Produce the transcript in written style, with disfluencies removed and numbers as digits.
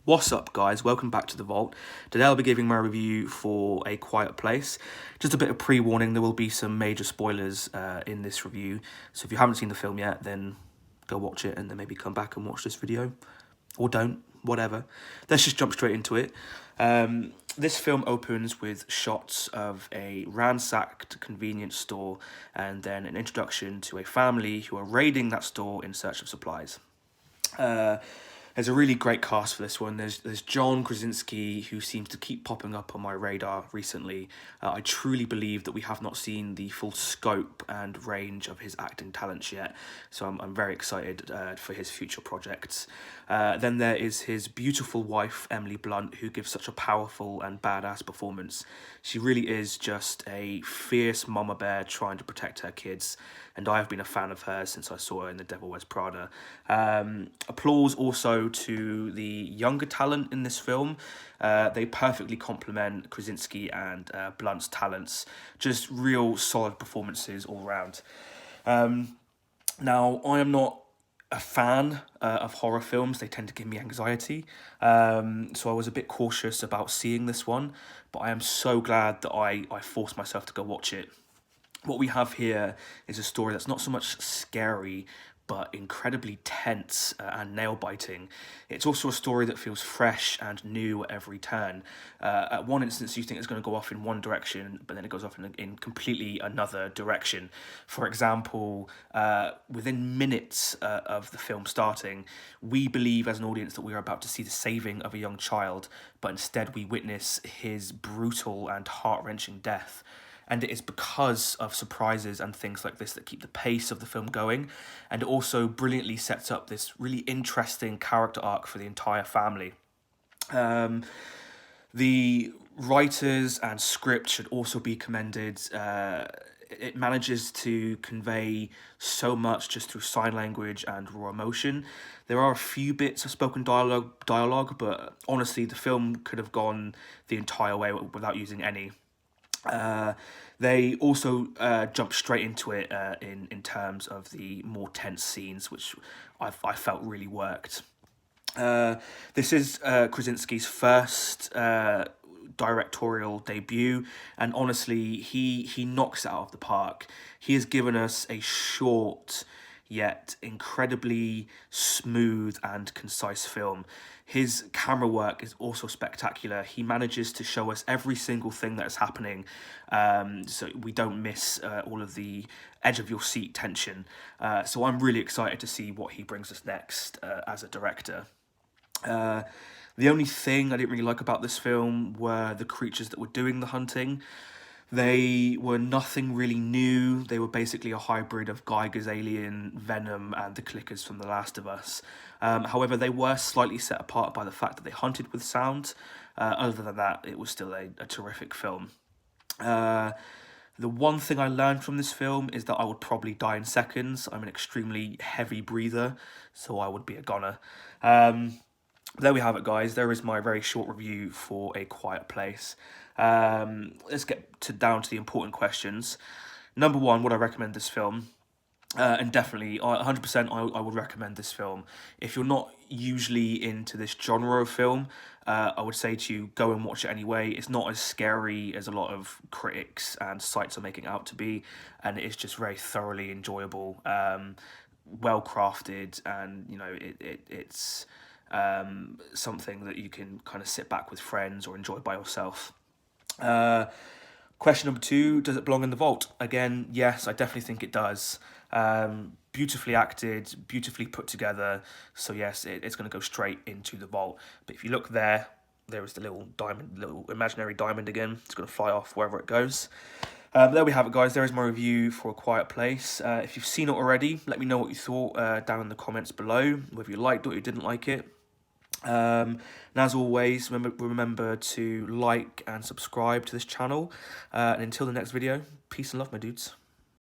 What's up, guys? Welcome back to The Vault. Today I'll be giving my review for A Quiet Place. Just a bit of pre-warning, there will be some major spoilers in this review. So if you haven't seen the film yet, then go watch it and then maybe come back and watch this video. Or don't, whatever. Let's just jump straight into it. This film opens with shots of a ransacked convenience store and then an introduction to a family who are raiding that store in search of supplies. There's a really great cast for this one. There's John Krasinski, who seems to keep popping up on my radar recently. I truly believe that we have not seen the full scope and range of his acting talents yet, so I'm very excited for his future projects. Then there is his beautiful wife, Emily Blunt, who gives such a powerful and badass performance. She really is just a fierce mama bear trying to protect her kids, and I have been a fan of her since I saw her in The Devil Wears Prada. Applause also to the younger talent in this film. They perfectly complement Krasinski and Blunt's talents. Just real solid performances all around. Now, I am not a fan of horror films. They tend to give me anxiety. So I was a bit cautious about seeing this one, but I am so glad that I forced myself to go watch it. What we have here is a story that's not so much scary, but incredibly tense and nail-biting. It's also a story that feels fresh and new at every turn. At one instance, you think it's going to go off in one direction, but then it goes off in completely another direction. For example, within minutes of the film starting, we believe as an audience that we are about to see the saving of a young child, but instead we witness his brutal and heart-wrenching death. And it is because of surprises and things like this that keep the pace of the film going, and it also brilliantly sets up this really interesting character arc for the entire family. The writers and script should also be commended. It manages to convey so much just through sign language and raw emotion. There are a few bits of spoken dialogue, but honestly, the film could have gone the entire way without using any. They also jump straight into it in terms of the more tense scenes, which I felt really worked. This is Krasinski's first directorial debut, and honestly, he knocks it out of the park. He has given us a short yet incredibly smooth and concise film. His camera work is also spectacular. He manages to show us every single thing that is happening, so we don't miss all of the edge of your seat tension. So I'm really excited to see what he brings us next as a director. The only thing I didn't really like about this film were the creatures that were doing the hunting. They were nothing really new. They were basically a hybrid of Geiger's Alien, Venom, and the Clickers from The Last of Us. However, they were slightly set apart by the fact that they hunted with sound. Other than that, it was still a terrific film. The one thing I learned from this film is that I would probably die in seconds. I'm an extremely heavy breather, so I would be a goner. There we have it, guys. There is my very short review for A Quiet Place. Let's get down to the important questions. Number one, would I recommend this film? And definitely, 100%, I would recommend this film. If you're not usually into this genre of film, I would say to you, go and watch it anyway. It's not as scary as a lot of critics and sites are making it out to be, and it's just very thoroughly enjoyable, well crafted, and it's something that you can kind of sit back with friends or enjoy by yourself. Question number two, does it belong in the vault? Again, yes, I definitely think it does. Beautifully acted, beautifully put together, so yes, it's going to go straight into the vault. But if you look there is the little diamond, little imaginary diamond again. It's going to fly off wherever it goes. There we have it, guys. There is my review for A Quiet Place. If you've seen it already, let me know what you thought down in the comments below, whether you liked it or you didn't like it. And as always, remember to like and subscribe to this channel. And until the next video, peace and love, my dudes.